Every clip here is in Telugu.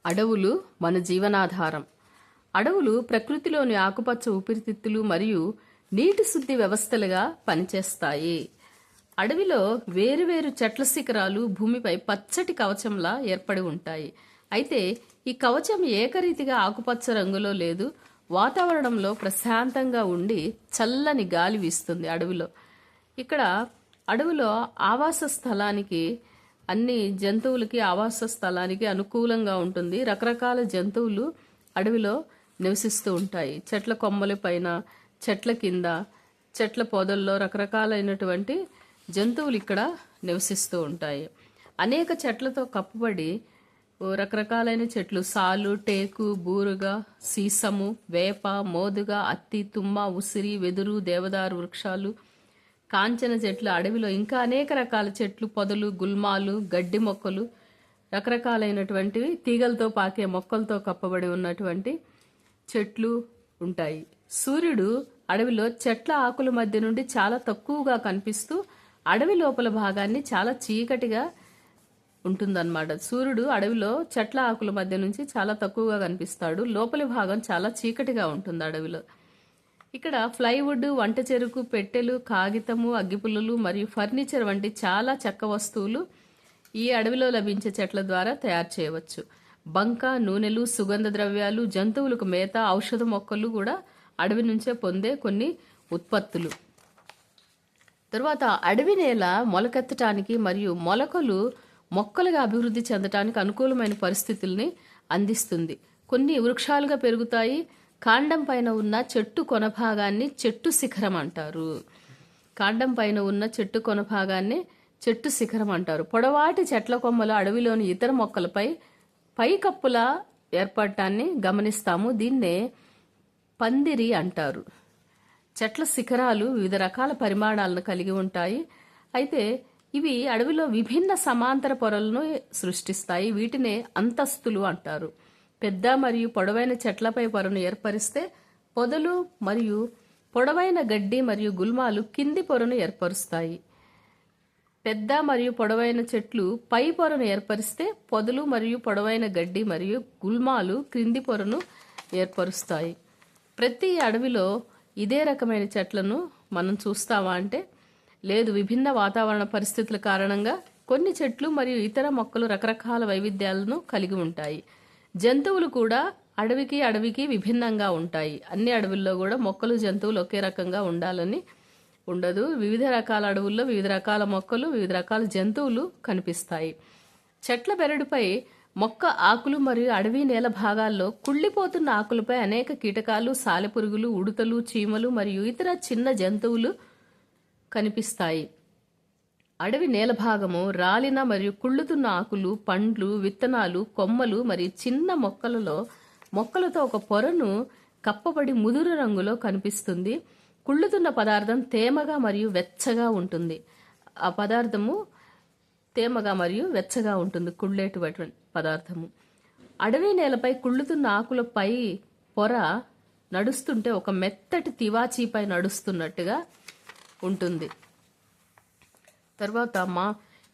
అడవులు మన జీవనాధారం. అడవులు ప్రకృతిలోని ఆకుపచ్చ ఊపిరితిత్తులు మరియు నీటి శుద్ధి వ్యవస్థలుగా పనిచేస్తాయి. అడవిలో వేరువేరు చెట్ల శిఖరాలు భూమిపై పచ్చటి కవచంలా ఏర్పడి ఉంటాయి. అయితే ఈ కవచం ఏకరీతిగా ఆకుపచ్చ రంగులో లేదు. వాతావరణంలో ప్రశాంతంగా ఉండి చల్లని గాలి వీస్తుంది అడవిలో. ఇక్కడ అడవిలో ఆవాస స్థలానికి అన్ని జంతువులకి ఆవాస స్థలానికి అనుకూలంగా ఉంటుంది. రకరకాల జంతువులు అడవిలో నివసిస్తూ ఉంటాయి. చెట్ల కొమ్మల పైన, చెట్ల కింద, చెట్ల పొదల్లో రకరకాలైనటువంటి జంతువులు ఇక్కడ నివసిస్తూ ఉంటాయి. అనేక చెట్లతో కప్పబడి రకరకాలైన చెట్లు సాలు, టేకు, బూరుగ, సీసము, వేప, మోదుగ, అత్తి, తుమ్మ, ఉసిరి, వెదురు, దేవదారు వృక్షాలు, కాంచన చెట్లు, అడవిలో ఇంకా అనేక రకాల చెట్లు, పొదలు, గుల్మాలు, గడ్డి మొక్కలు, రకరకాలైనటువంటివి తీగలతో పాకే మొక్కలతో కప్పబడి ఉన్నటువంటి చెట్లు ఉంటాయి. సూర్యుడు అడవిలో చెట్ల ఆకుల మధ్య నుండి చాలా తక్కువగా కనిపిస్తూ అడవి లోపల భాగాన్ని చాలా చీకటిగా ఉంటుందన్నమాట. సూర్యుడు అడవిలో చెట్ల ఆకుల మధ్య నుంచి చాలా తక్కువగా కనిపిస్తాడు. లోపలి భాగం చాలా చీకటిగా ఉంటుంది అడవిలో. ఇక్కడ ప్లైవుడ్, వంట చెరుకు, పెట్టెలు, కాగితము, అగ్గిపుల్లలు మరియు ఫర్నిచర్ వంటి చాలా చెక్క వస్తువులు ఈ అడవిలో లభించే చెట్ల ద్వారా తయారు చేయవచ్చు. బంక, నూనెలు, సుగంధ ద్రవ్యాలు, జంతువులకు మేత, ఔషధ మొక్కలు కూడా అడవి నుంచే పొందే కొన్ని ఉత్పత్తులు. తర్వాత అడవి నేల మొలకెత్తటానికి మరియు మొలకలు మొక్కలుగా అభివృద్ధి చెందటానికి అనుకూలమైన పరిస్థితుల్ని అందిస్తుంది. కొన్ని వృక్షాలుగా పెరుగుతాయి. కాండం పైన ఉన్న చెట్టు కొన భాగాన్ని చెట్టు శిఖరం అంటారు. కాండం పైన ఉన్న చెట్టు కొన భాగాన్ని చెట్టు శిఖరం అంటారు. పొడవాటి చెట్ల కొమ్మలు అడవిలోని ఇతర మొక్కలపై పైకప్పుల ఏర్పడటాన్ని గమనిస్తాము. దీన్నే పందిరి అంటారు. చెట్ల శిఖరాలు వివిధ రకాల పరిమాణాలను కలిగి ఉంటాయి. అయితే ఇవి అడవిలో విభిన్న సమాంతర పొరలను సృష్టిస్తాయి. వీటినే అంతస్తులు అంటారు. పెద్ద మరియు పొడవైన చెట్లపై పొరను ఏర్పరిస్తే పొదలు మరియు పొడవైన గడ్డి మరియు గుల్మాలు కింది పొరను ఏర్పరుస్తాయి. పెద్ద మరియు పొడవైన చెట్లు పై పొరను ఏర్పరిస్తే పొదలు మరియు పొడవైన గడ్డి మరియు గుల్మాలు క్రింది పొరను ఏర్పరుస్తాయి. ప్రతి అడవిలో ఇదే రకమైన చెట్లను మనం చూస్తామా అంటే లేదు. విభిన్న వాతావరణ పరిస్థితుల కారణంగా కొన్ని చెట్లు మరియు ఇతర మొక్కలు రకరకాల వైవిధ్యాలను కలిగి ఉంటాయి. జంతువులు కూడా అడవికి విభిన్నంగా ఉంటాయి. అన్ని అడవుల్లో కూడా మొక్కలు, జంతువులు ఒకే రకంగా ఉండాలని ఉండదు. వివిధ రకాల అడవుల్లో వివిధ రకాల మొక్కలు, వివిధ రకాల జంతువులు కనిపిస్తాయి. చెట్ల బెరడుపై మొక్క ఆకులు మరియు అడవి నేల భాగాల్లో కుళ్ళిపోతున్న ఆకులపై అనేక కీటకాలు, సాలెపురుగులు, ఉడుతలు, చీమలు మరియు ఇతర చిన్న జంతువులు కనిపిస్తాయి. అడవి నేల భాగము రాలిన మరియు కుళ్ళుతున్న ఆకులు, పండ్లు, విత్తనాలు, కొమ్మలు మరియు చిన్న మొక్కలతో ఒక పొరను కప్పబడి ముదురు రంగులో కనిపిస్తుంది. కుళ్ళుతున్న పదార్థం తేమగా మరియు వెచ్చగా ఉంటుంది. ఆ పదార్థము తేమగా మరియు వెచ్చగా ఉంటుంది. కుళ్ళేటువంటి పదార్థము. అడవి నేలపై కుళ్ళుతున్న ఆకులపై పొర నడుస్తుంటే ఒక మెత్తటి తివాచీపై నడుస్తున్నట్టుగా ఉంటుంది. తర్వాత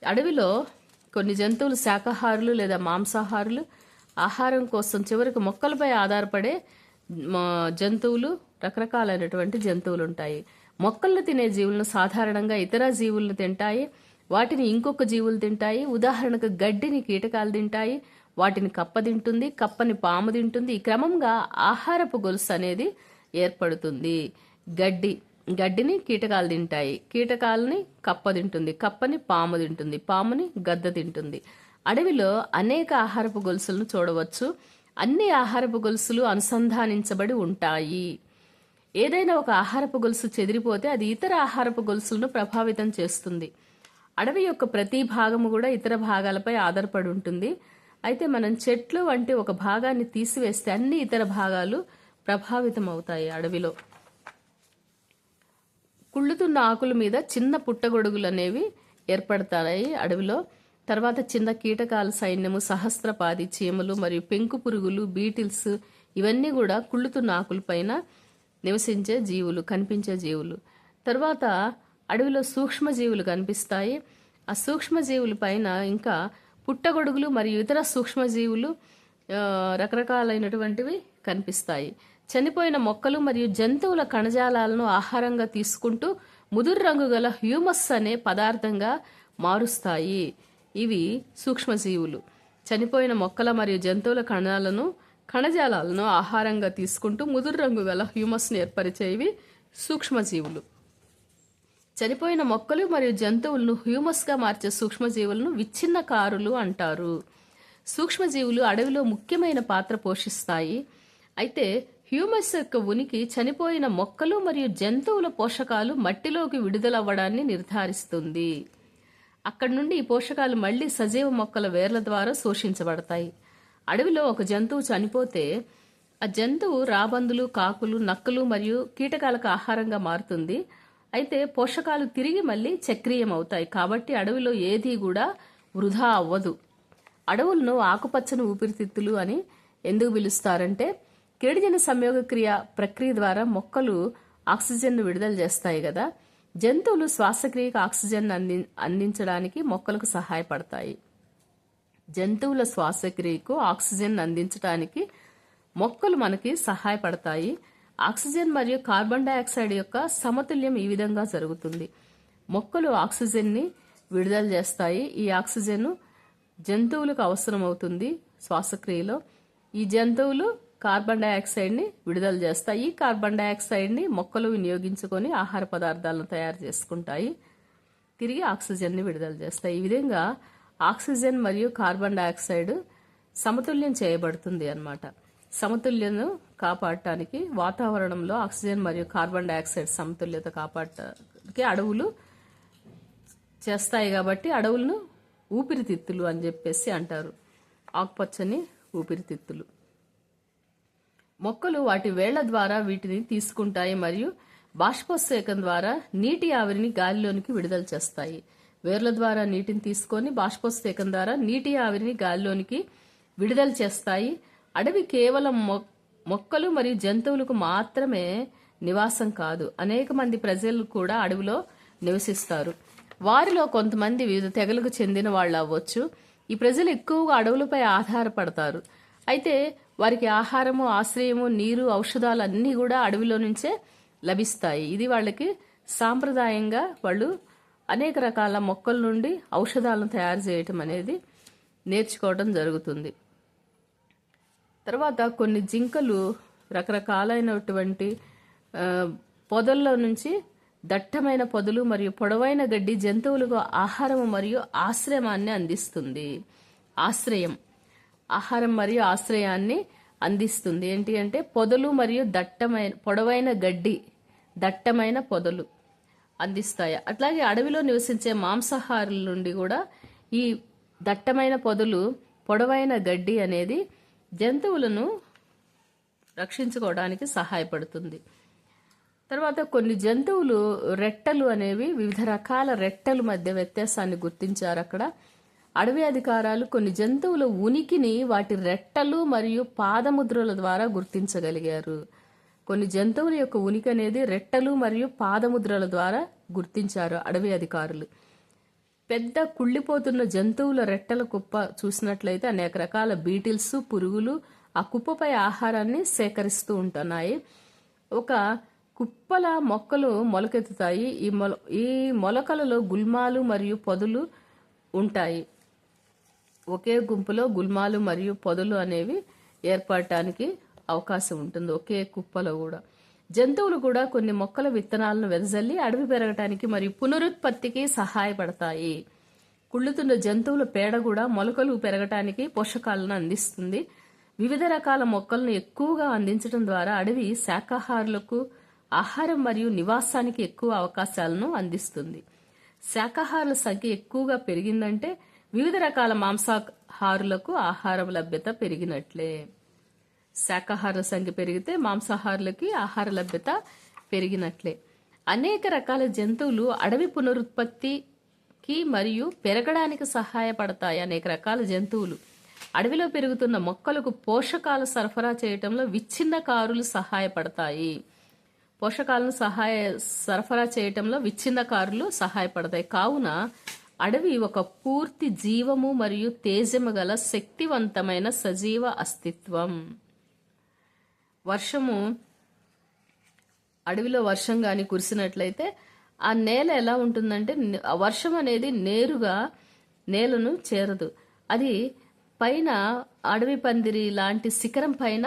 అడవిలో కొన్ని జంతువులు శాకాహారులు లేదా మాంసాహారులు. ఆహారం కోసం చివరికి మొక్కలపై ఆధారపడే జంతువులు, రకరకాలైనటువంటి జంతువులు ఉంటాయి. మొక్కలను తినే జీవులను సాధారణంగా ఇతర జీవులను తింటాయి. వాటిని ఇంకొక జీవులు తింటాయి. ఉదాహరణకు గడ్డిని కీటకాలు తింటాయి. వాటిని కప్ప తింటుంది. కప్పని పాము తింటుంది. ఈ క్రమంగా ఆహారపు గొలుసు అనేది ఏర్పడుతుంది. గడ్డిని కీటకాలు తింటాయి. కీటకాలని కప్ప తింటుంది. కప్పని పాము తింటుంది. పాముని గద్ద తింటుంది. అడవిలో అనేక ఆహారపు గొలుసులను చూడవచ్చు. అన్ని ఆహారపు గొలుసులు అనుసంధానించబడి ఉంటాయి. ఏదైనా ఒక ఆహారపు గొలుసు చెదిరిపోతే అది ఇతర ఆహారపు గొలుసులను ప్రభావితం చేస్తుంది. అడవి యొక్క ప్రతి భాగము కూడా ఇతర భాగాలపై ఆధారపడి ఉంటుంది. అయితే మనం చెట్లు వంటి ఒక భాగాన్ని తీసివేస్తే అన్ని ఇతర భాగాలు ప్రభావితం అవుతాయి. అడవిలో కుళ్ళుతున్న ఆకుల మీద చిన్న పుట్టగొడుగులు అనేవి ఏర్పడతాయి అడవిలో. తర్వాత చిన్న కీటకాల సైన్యము, సహస్రపాది, చీమలు మరియు పెంకు పురుగులు, బీటిల్స్ ఇవన్నీ కూడా కుళ్ళుతున్న ఆకులపైన నివసించే జీవులు, కనిపించే జీవులు. తర్వాత అడవిలో సూక్ష్మజీవులు కనిపిస్తాయి. ఆ సూక్ష్మజీవుల పైన ఇంకా పుట్టగొడుగులు మరియు ఇతర సూక్ష్మజీవులు రకరకాలైనటువంటివి కనిపిస్తాయి. చనిపోయిన మొక్కలు మరియు జంతువుల కణజాలాలను ఆహారంగా తీసుకుంటూ ముదురు రంగు గల హ్యూమస్ అనే పదార్థంగా మారుస్తాయి. ఇవి సూక్ష్మజీవులు. చనిపోయిన మొక్కల మరియు జంతువుల కణజాలాలను ఆహారంగా తీసుకుంటూ ముదురు రంగు గల హ్యూమస్ని ఏర్పరిచేవి సూక్ష్మజీవులు. చనిపోయిన మొక్కలు మరియు జంతువులను హ్యూమస్గా మార్చే సూక్ష్మజీవులను విచ్ఛిన్నకారులు అంటారు. సూక్ష్మజీవులు అడవిలో ముఖ్యమైన పాత్ర పోషిస్తాయి. అయితే హ్యూమస్ యొక్క ఉనికి చనిపోయిన మొక్కలు మరియు జంతువుల పోషకాలు మట్టిలోకి విడుదలవ్వడాన్ని నిర్ధారిస్తుంది. అక్కడి నుండి ఈ పోషకాలు మళ్లీ సజీవ మొక్కల వేర్ల ద్వారా శోషించబడతాయి. అడవిలో ఒక జంతువు చనిపోతే ఆ జంతువు రాబందులు, కాకులు, నక్కలు మరియు కీటకాలకు ఆహారంగా మారుతుంది. అయితే పోషకాలు తిరిగి మళ్ళీ చక్రీయం అవుతాయి. కాబట్టి అడవిలో ఏదీ కూడా వృధా అవ్వదు. అడవులను ఆకుపచ్చని ఊపిరితిత్తులు అని ఎందుకు పిలుస్తారంటే కిరణజన్య సంయోగ ప్రక్రియ ద్వారా మొక్కలు ఆక్సిజన్ను విడుదల చేస్తాయి కదా. జంతువులు శ్వాసక్రియకు ఆక్సిజన్ అందించడానికి మొక్కలకు సహాయపడతాయి. జంతువుల శ్వాసక్రియకు ఆక్సిజన్ అందించడానికి మొక్కలు మనకి సహాయపడతాయి. ఆక్సిజన్ మరియు కార్బన్ డైఆక్సైడ్ యొక్క సమతుల్యం ఈ విధంగా జరుగుతుంది. మొక్కలు ఆక్సిజన్ని విడుదల చేస్తాయి. ఈ ఆక్సిజన్ జంతువులకు అవసరమవుతుంది శ్వాసక్రియలో. ఈ జంతువులు కార్బన్ డైఆక్సైడ్ని విడుదల చేస్తాయి. ఈ కార్బన్ డైఆక్సైడ్ని మొక్కలు వినియోగించుకొని ఆహార పదార్థాలను తయారు చేసుకుంటాయి. తిరిగి ఆక్సిజన్ని విడుదల చేస్తాయి. ఈ విధంగా ఆక్సిజన్ మరియు కార్బన్ డైఆక్సైడ్ సమతుల్యం చేయబడుతుంది అన్నమాట. సమతుల్యను కాపాడటానికి వాతావరణంలో ఆక్సిజన్ మరియు కార్బన్ డైఆక్సైడ్ సమతుల్యత కాపాడటానికి అడవులు చేస్తాయి. కాబట్టి అడవులను ఊపిరితిత్తులు అని చెప్పేసి అంటారు. ఆకుపచ్చని ఊపిరితిత్తులు. మొక్కలు వాటి వేళ్ల ద్వారా వీటిని తీసుకుంటాయి మరియు బాష్పోత్సేకం ద్వారా నీటి ఆవిరిని గాలిలోనికి విడుదల చేస్తాయి. వేర్ల ద్వారా నీటిని తీసుకొని బాష్పోత్సేకం ద్వారా నీటి ఆవిరిని గాలిలోనికి విడుదల చేస్తాయి. అడవి కేవలం మొక్కలు మరియు జంతువులకు మాత్రమే నివాసం కాదు. అనేక మంది ప్రజలు కూడా అడవిలో నివసిస్తారు. వారిలో కొంతమంది వివిధ తెగలకు చెందిన వాళ్ళు అవ్వచ్చు. ఈ ప్రజలు ఎక్కువగా అడవులపై ఆధారపడతారు. అయితే వారికి ఆహారము, ఆశ్రయము, నీరు, ఔషధాలు అన్నీ కూడా అడవిలో నుంచే లభిస్తాయి. ఇది వాళ్ళకి సాంప్రదాయంగా వాళ్ళు అనేక రకాల మొక్కల నుండి ఔషధాలను తయారు చేయటం అనేది నేర్చుకోవడం జరుగుతుంది. తర్వాత కొన్ని జింకలు రకరకాలైనటువంటి పొదల్లో నుంచి దట్టమైన పొదలు మరియు పొడవైన గడ్డి జంతువులకు ఆహారము మరియు ఆశ్రయాన్ని అందిస్తుంది. ఆహారం మరియు ఆశ్రయాన్ని అందిస్తుంది. ఏంటి అంటే పొదలు మరియు పొడవైన గడ్డి, దట్టమైన పొదలు అందిస్తాయి. అట్లాగే అడవిలో నివసించే మాంసాహారుల నుండి కూడా ఈ దట్టమైన పొదలు, పొడవైన గడ్డి అనేది జంతువులను రక్షించుకోవడానికి సహాయపడుతుంది. తర్వాత కొన్ని జంతువులు రెట్టలు అనేవి వివిధ రకాల రెట్టల మధ్య వ్యత్యాసాన్ని గుర్తించారు అక్కడ. అడవి అధికారులు కొన్ని జంతువుల ఉనికిని వాటి రెట్టలు మరియు పాదముద్రల ద్వారా గుర్తించగలిగారు. కొన్ని జంతువుల యొక్క ఉనికి అనేది రెట్టలు మరియు పాదముద్రల ద్వారా గుర్తించారు అడవి అధికారులు. పెద్ద కుళ్ళిపోతున్న జంతువుల రెట్టల కుప్ప చూసినట్లయితే అనేక రకాల బీటిల్స్, పురుగులు ఆ కుప్పపై ఆహారాన్ని సేకరిస్తూ ఉంటున్నాయి. ఒక కుప్పల మొక్కలు మొలకెత్తుతాయి. ఈ మొలకలలో గుల్మాలు మరియు పొదలు ఉంటాయి. ఒకే గుంపులో గుల్మాలు మరియు పొదలు అనేవి ఏర్పడటానికి అవకాశం ఉంటుంది ఒకే కుప్పలో కూడా. జంతువులు కూడా కొన్ని మొక్కల విత్తనాలను వెదజల్లి అడవి పెరగటానికి మరియు పునరుత్పత్తికి సహాయపడతాయి. కుళ్ళుతున్న జంతువుల పేడ కూడా మొలకలు పెరగటానికి పోషకాలను అందిస్తుంది. వివిధ రకాల మొక్కలను ఎక్కువగా అందించడం ద్వారా అడవి శాకాహారులకు ఆహారం మరియు నివాసానికి ఎక్కువ అవకాశాలను అందిస్తుంది. శాకాహారుల సంఖ్య ఎక్కువగా పెరిగిందంటే వివిధ రకాల మాంసాహారులకు ఆహారం లభ్యత పెరిగినట్లే. శాకాహారుల సంఖ్య పెరిగితే మాంసాహారులకి ఆహార లభ్యత పెరిగినట్లే. అనేక రకాల జంతువులు అడవి పునరుత్పత్తికి మరియు పెరగడానికి సహాయపడతాయి. అనేక రకాల జంతువులు అడవిలో పెరుగుతున్న మొక్కలకు పోషకాలు సరఫరా చేయటంలో విచ్ఛిన్నకారులు సహాయపడతాయి. పోషకాలను సరఫరా చేయటంలో విచ్ఛిన్నకారులు సహాయపడతాయి. కావున అడవి ఒక పూర్తి జీవము మరియు తేజము గల శక్తివంతమైన సజీవ అస్తిత్వం. వర్షము, అడవిలో వర్షం కానీ కురిసినట్లయితే ఆ నేల ఎలా ఉంటుందంటే, ఆ వర్షం అనేది నేరుగా నేలను చేరదు. అది పైన అడవి పందిరి లాంటి శిఖరం పైన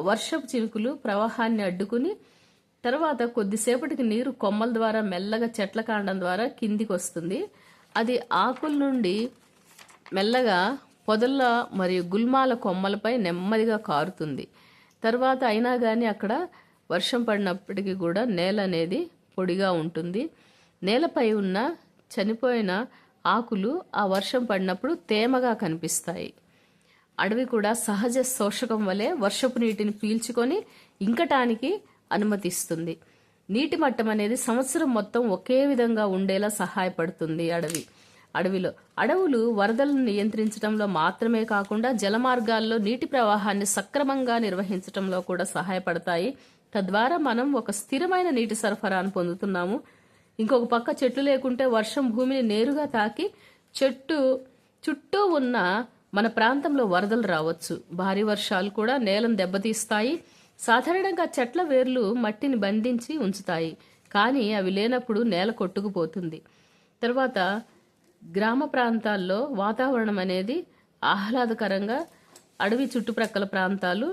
వర్షపు చినుకులు ప్రవాహాన్ని అడ్డుకుని తర్వాత కొద్దిసేపటికి నీరు కొమ్మల ద్వారా మెల్లగా చెట్ల కాండం ద్వారా కిందికి వస్తుంది. అది ఆకుల నుండి మెల్లగా పొదల మరియు గుల్మాల కొమ్మలపై నెమ్మదిగా కారుతుంది. తర్వాత అయినా కానీ అక్కడ వర్షం పడినప్పటికీ కూడా నేల అనేది పొడిగా ఉంటుంది. నేలపై ఉన్న చనిపోయిన ఆకులు ఆ వర్షం పడినప్పుడు తేమగా కనిపిస్తాయి. అడవి కూడా సహజ శోషకం వలె వర్షపు నీటిని పీల్చుకొని ఇంకటానికి అనుమతిస్తుంది. నీటి మట్టం అనేది సంవత్సరం మొత్తం ఒకే విధంగా ఉండేలా సహాయపడుతుంది అడవిలో. అడవులు వరదలను నియంత్రించడంలో మాత్రమే కాకుండా జలమార్గాల్లో నీటి ప్రవాహాన్ని సక్రమంగా నిర్వహించడంలో కూడా సహాయపడతాయి. తద్వారా మనం ఒక స్థిరమైన నీటి సరఫరాను పొందుతున్నాము. ఇంకొక పక్క చెట్లు లేకుంటే వర్షం భూమిని నేరుగా తాకి చుట్టూ ఉన్న మన ప్రాంతంలో వరదలు రావచ్చు. భారీ వర్షాలు కూడా నేలను దెబ్బతీస్తాయి. సాధారణంగా చెట్ల వేర్లు మట్టిని బంధించి ఉంచుతాయి, కానీ అవి లేనప్పుడు నేల కొట్టుకుపోతుంది. తర్వాత గ్రామ ప్రాంతాల్లో వాతావరణం అనేది ఆహ్లాదకరంగా, అడవి చుట్టుప్రక్కల ప్రాంతాలు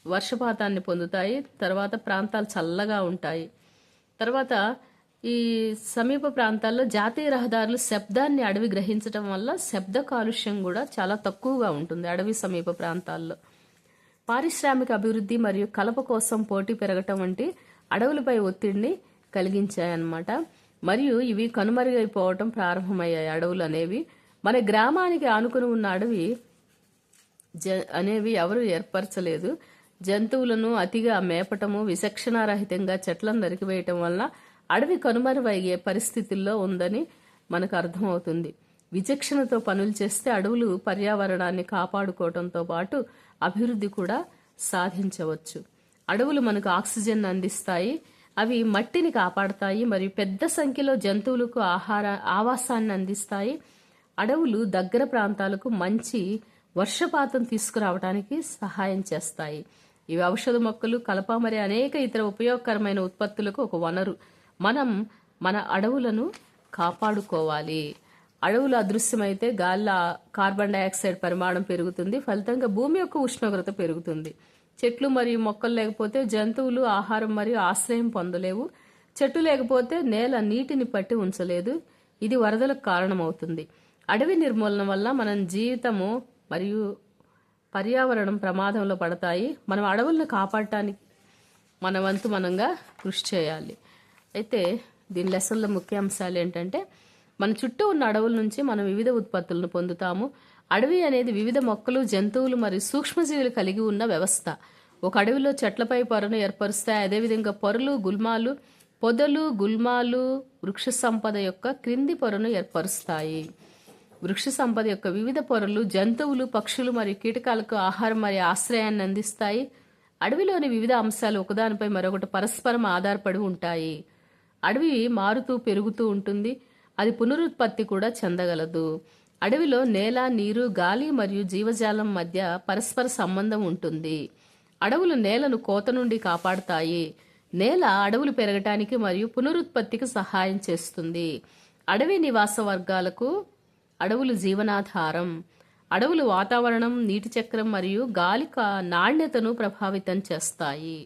వర్షపాతాన్ని పొందుతాయి. తర్వాత ప్రాంతాలు చల్లగా ఉంటాయి. తర్వాత ఈ సమీప ప్రాంతాల్లో జాతీయ రహదారులు శబ్దాన్ని అడవి గ్రహించడం వల్ల శబ్ద కాలుష్యం కూడా చాలా తక్కువగా ఉంటుంది అడవి సమీప ప్రాంతాల్లో. పారిశ్రామిక అభివృద్ధి మరియు కలప కోసం పోటీ పెరగటం వంటి అడవులపై ఒత్తిడిని కలిగించాయన్నమాట. మరియు ఇవి కనుమరుగైపోవటం ప్రారంభమయ్యాయి అడవులు అనేవి. మన గ్రామానికి ఆనుకుని ఉన్న అడవి అనేవి ఎవరు ఏర్పరచలేదు. జంతువులను అతిగా మేపటము, విచక్షణారహితంగా చెట్లను నరికివేయటం వల్ల అడవి కనుమరుగయ్యే పరిస్థితుల్లో ఉందని మనకు అర్థమవుతుంది. విచక్షణతో పనులు చేస్తే అడవులు పర్యావరణాన్ని కాపాడుకోవడంతో పాటు అభివృద్ధి కూడా సాధించవచ్చు. అడవులు మనకు ఆక్సిజన్ అందిస్తాయి, అవి మట్టిని కాపాడతాయి మరియు పెద్ద సంఖ్యలో జంతువులకు ఆవాసాన్ని అందిస్తాయి. అడవులు దగ్గర ప్రాంతాలకు మంచి వర్షపాతం తీసుకురావడానికి సహాయం చేస్తాయి. ఇవి ఔషధ మొక్కలు, కలప మరియు అనేక ఇతర ఉపయోగకరమైన ఉత్పత్తులకు ఒక వనరు. మనం మన అడవులను కాపాడుకోవాలి. అడవులు అదృశ్యమైతే గాలిలో కార్బన్ డైఆక్సైడ్ పరిమాణం పెరుగుతుంది. ఫలితంగా భూమి యొక్క ఉష్ణోగ్రత పెరుగుతుంది. చెట్లు మరియు మొక్కలు లేకపోతే జంతువులు ఆహారం మరియు ఆశ్రయం పొందలేవు. చెట్టు లేకపోతే నేల నీటిని పట్టి ఉంచలేదు. ఇది వరదలకు కారణమవుతుంది. అడవి నిర్మూలన వల్ల మన జీవితము మరియు పర్యావరణం ప్రమాదంలో పడతాయి. మనం అడవులను కాపాడటానికి మన వంతు మనంగా కృషి చేయాలి. అయితే దీని లెసన్ల ముఖ్య అంశాలు ఏంటంటే, మన చుట్టూ ఉన్న అడవుల నుంచి మనం వివిధ ఉత్పత్తులను పొందుతాము. అడవి అనేది వివిధ మొక్కలు, జంతువులు మరియు సూక్ష్మజీవులు కలిగి ఉన్న వ్యవస్థ. ఒక అడవిలో చెట్లపై పొరను ఏర్పరుస్తాయి. అదేవిధంగా పొదలు, గుల్మాలు వృక్ష సంపద యొక్క క్రింది పొరను ఏర్పరుస్తాయి. వృక్ష సంపద యొక్క వివిధ పొరలు జంతువులు, పక్షులు మరియు కీటకాలకు ఆహారం మరియు ఆశ్రయాన్ని అందిస్తాయి. అడవిలోని వివిధ అంశాలు ఒకదానిపై మరొకటి పరస్పరం ఆధారపడి ఉంటాయి. అడవి మారుతూ పెరుగుతూ ఉంటుంది. అది పునరుత్పత్తి కూడా చెందగలదు. అడవిలో నేల, నీరు, గాలి మరియు జీవజాలం మధ్య పరస్పర సంబంధం ఉంటుంది. అడవులు నేలను కోత నుండి కాపాడుతాయి. నేల అడవులు పెరగటానికి మరియు పునరుత్పత్తికి సహాయం చేస్తుంది. అడవి నివాస వర్గాలకు అడవులు జీవనాధారం. అడవులు వాతావరణం, నీటి చక్రం మరియు గాలి నాణ్యతను ప్రభావితం చేస్తాయి.